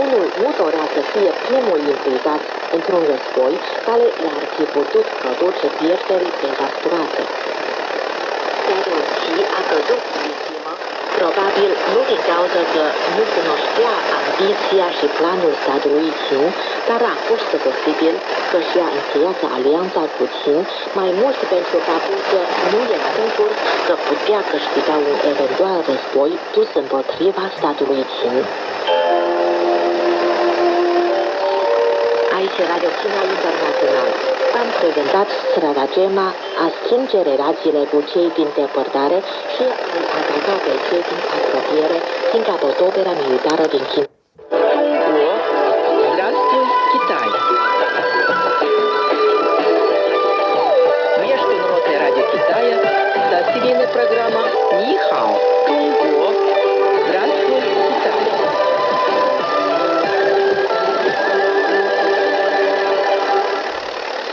unul motorat să fie primul implicat într-un război care le-ar fi putut produce pierderi devastate. Deoarece a căzut victimă, probabil nu din cauza că nu cunoștea ambiția și planul statului Qin, dar a fost posibil că și-a încheiat alianța cu Qin, mai mult pentru faptul că nu e sigur că putea câștiga un eventual război dus împotriva statului Qin. Aici Radio China Internațional. Am prezentat stratagema a strânge relațiile cu cei din depărtare și a-i ataca pe cei din apropiere, fiindcă opera militară din China. Здравствуй, Китай! Международное радио Китая, статья программа «Ни хао, Чунго». Здравствуй, Китай!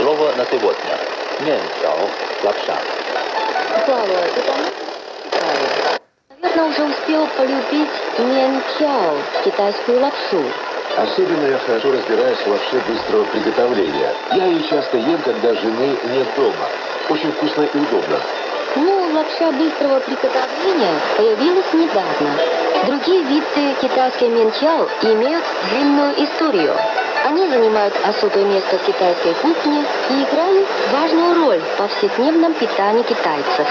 Слово на сегодня. Мянчао, лапша. Слава, ты там? Наверное, уже успел полюбить мянчао, китайскую лапшу. Особенно я хорошо разбираюсь в лапше быстрого приготовления. Я ее часто ем, когда жены нет дома. Очень вкусно и удобно. Ну, лапша быстрого приготовления появилась недавно. Другие виды китайской мянчао имеют длинную историю. Они занимают особое место в китайской кухне и играют важную роль в повседневном питании китайцев.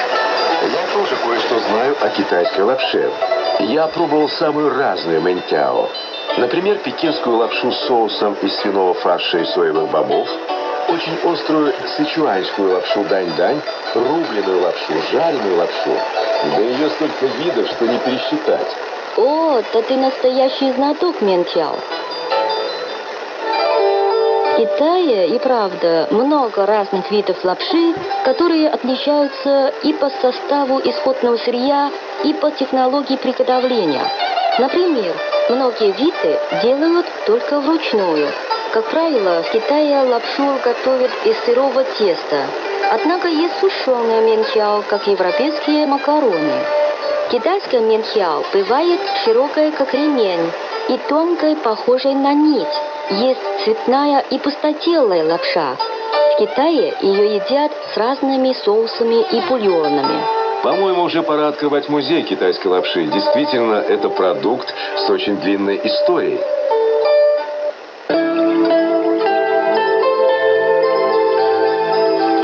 Я тоже кое-что знаю о китайской лапше. Я пробовал самую разную мэнтяо. Например, пекинскую лапшу с соусом из свиного фарша и соевых бобов, очень острую сычуанскую лапшу дань-дань, рубленую лапшу, жареную лапшу. Да ее столько видов, что не пересчитать. О, да ты настоящий знаток мянчао. В Китае и правда много разных видов лапши, которые отличаются и по составу исходного сырья, и по технологии приготовления. Например, многие виды делают только вручную. Как правило, в Китае лапшу готовят из сырого теста. Однако есть сушеная мянчао, как европейские макароны. Китайская мянчао бывает широкая, как ремень, и тонкой, похожей на нить. Есть цветная и пустотелая лапша. В Китае ее едят с разными соусами и бульонами. По-моему, уже пора открывать музей китайской лапши. Действительно, это продукт с очень длинной историей.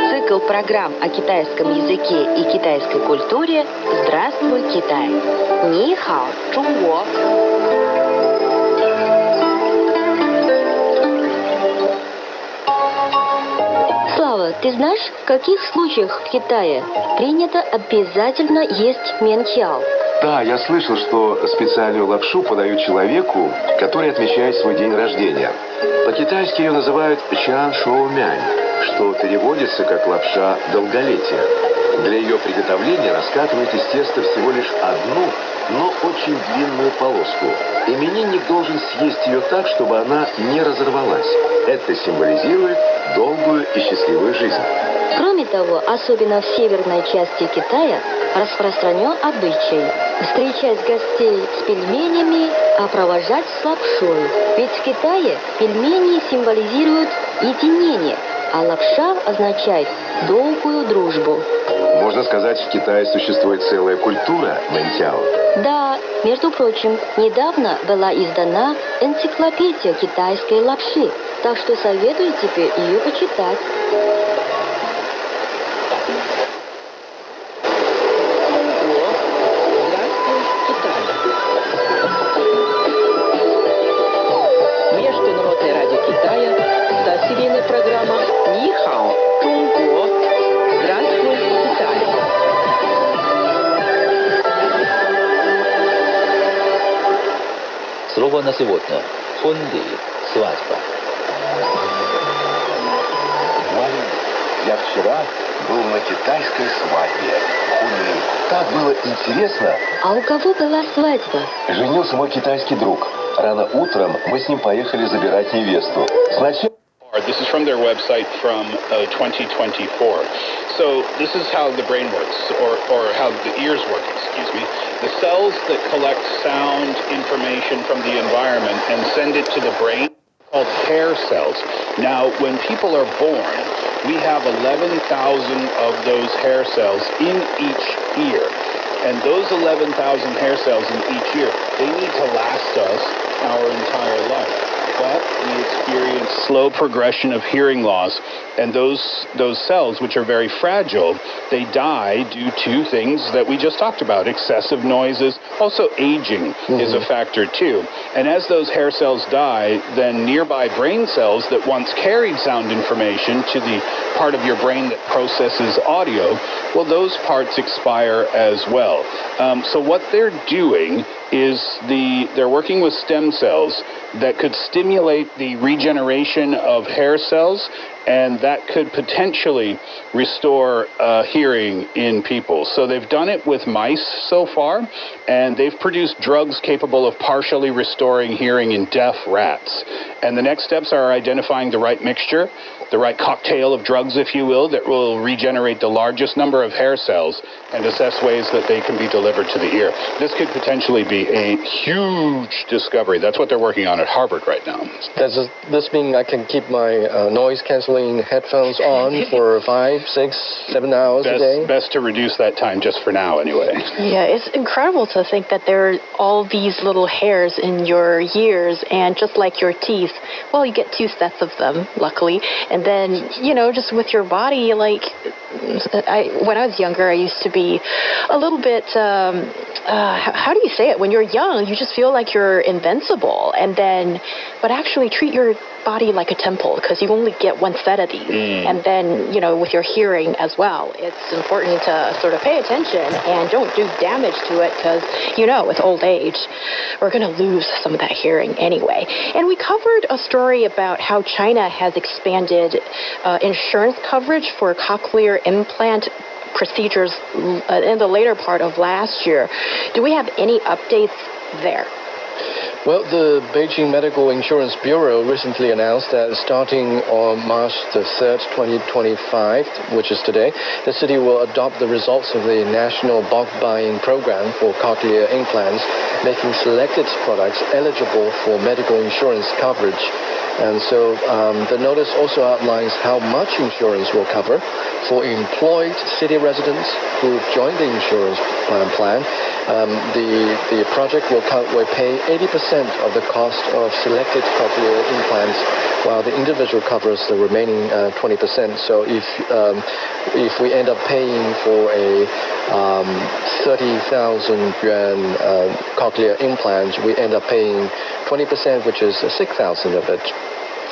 Цикл программ о китайском языке и китайской культуре «Здравствуй, Китай!» Ни хао, Чунго! Слава, ты знаешь, в каких случаях в Китае принято обязательно есть мянчао? Да, я слышал, что специальную лапшу подают человеку, который отмечает свой день рождения. По-китайски ее называют чан шоу мянь, что переводится как лапша долголетия. Для ее приготовления раскатывают из теста всего лишь одну, но очень длинную полоску. Именинник должен съесть ее так, чтобы она не разорвалась. Это символизирует долгую и счастливую жизнь. Кроме того, особенно в северной части Китая распространен обычай встречать гостей с пельменями, а провожать с лапшой. Ведь в Китае пельмени символизируют единение, а лапша означает долгую дружбу. Можно сказать, в Китае существует целая культура мэнтяо. Да, между прочим, недавно была издана энциклопедия китайской лапши, так что советую тебе ее почитать. Международное радио Китая, статья программа «Ни хао, Чунго». Здравствуй, Китай! Слово на сегодня. Хунди, свадьба. Я вчера был на китайской свадьбе. Хунли. Так было интересно. А у кого была свадьба? Женился мой китайский друг. Рано утром мы с ним поехали забирать невесту. Сначала This is from their website from 2024. So this is how the brain works, or how the ears work, excuse me. The cells that collect sound information from the environment and send it to the brain are called hair cells. Now, when people are born, we have 11,000 of those hair cells in each ear. And those 11,000 hair cells in each ear, they need to last us our entire life. But we experience slow progression of hearing loss, and those cells, which are very fragile, they die due to things that we just talked about, excessive noises. Also, aging is a factor too. And as those hair cells die, then nearby brain cells that once carried sound information to the part of your brain that processes audio, well, those parts expire as well. So what they're doing is they're working with stem cells that could stimulate the regeneration of hair cells, and that could potentially restore hearing in people. So they've done it with mice so far, and they've produced drugs capable of partially restoring hearing in deaf rats. And the next steps are identifying the right mixture, the right cocktail of drugs, if you will, that will regenerate the largest number of hair cells and assess ways that they can be delivered to the ear. This could potentially be a huge discovery. That's what they're working on at Harvard right now. Does this mean I can keep my noise-canceling headphones on for 5, 6, 7 hours a day? Best to reduce that time just for now, anyway. Yeah, it's incredible to think that there are all these little hairs in your ears, and just like your teeth, well, you get 2 sets of them, luckily. And then, just with your body, like, when I was younger, I used to be a little bit, how do you say it? When you're young, you just feel like you're invincible. But actually treat your body like a temple, because you only get 1 set of these. And then, with your hearing as well, it's important to sort of pay attention and don't do damage to it, because, with old age, we're going to lose some of that hearing anyway. And we covered a story about how China has expanded insurance coverage for cochlear implant procedures in the later part of last year. Do we have any updates there? Well, the Beijing Medical Insurance Bureau recently announced that starting on March the 3rd, 2025, which is today, the city will adopt the results of the national bulk buying program for cochlear implants, making selected products eligible for medical insurance coverage. And so the notice also outlines how much insurance will cover for employed city residents who join the insurance plan. The project will pay 80% of the cost of selected cochlear implants, while the individual covers the remaining 20%. So if we end up paying for a 30,000 yuan cochlear implant, we end up paying 20%, which is 6,000 of it.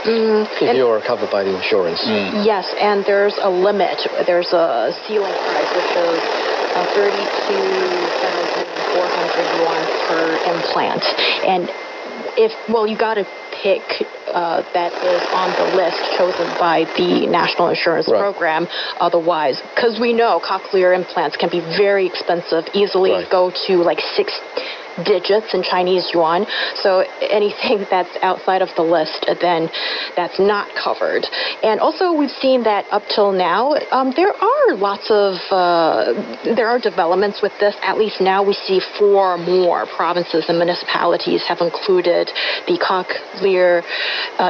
If you are covered by the insurance. Yes, and there's a limit. There's a ceiling price, which is 32,400 yuan per implant. And you got to pick that is on the list chosen by the National Insurance Program. Otherwise, because we know cochlear implants can be very expensive, easily go to like 6 digits in Chinese yuan. So anything that's outside of the list, then that's not covered. And also, we've seen that up till now, there are developments with this. At least now we see 4 more provinces and municipalities have included the cochlear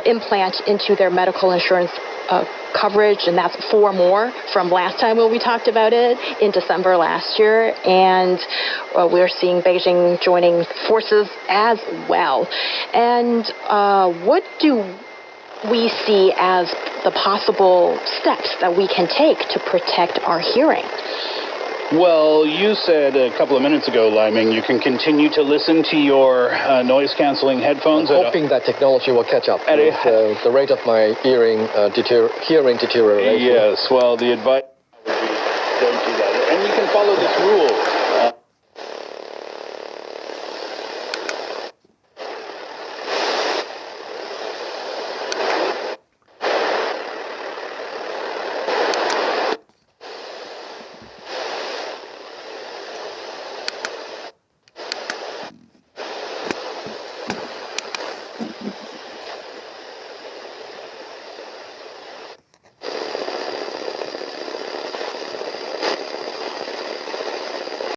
implant into their medical insurance coverage, and that's 4 more from last time when we talked about it in December last year. And we're seeing Beijing joining forces as well. And what do we see as the possible steps that we can take to protect our hearing? Well, you said a couple of minutes ago, Liming, you can continue to listen to your noise-canceling headphones. I'm hoping that technology will catch up with the rate of my hearing deterioration. Yes, well, the advice would be don't do that. And you can follow this rule.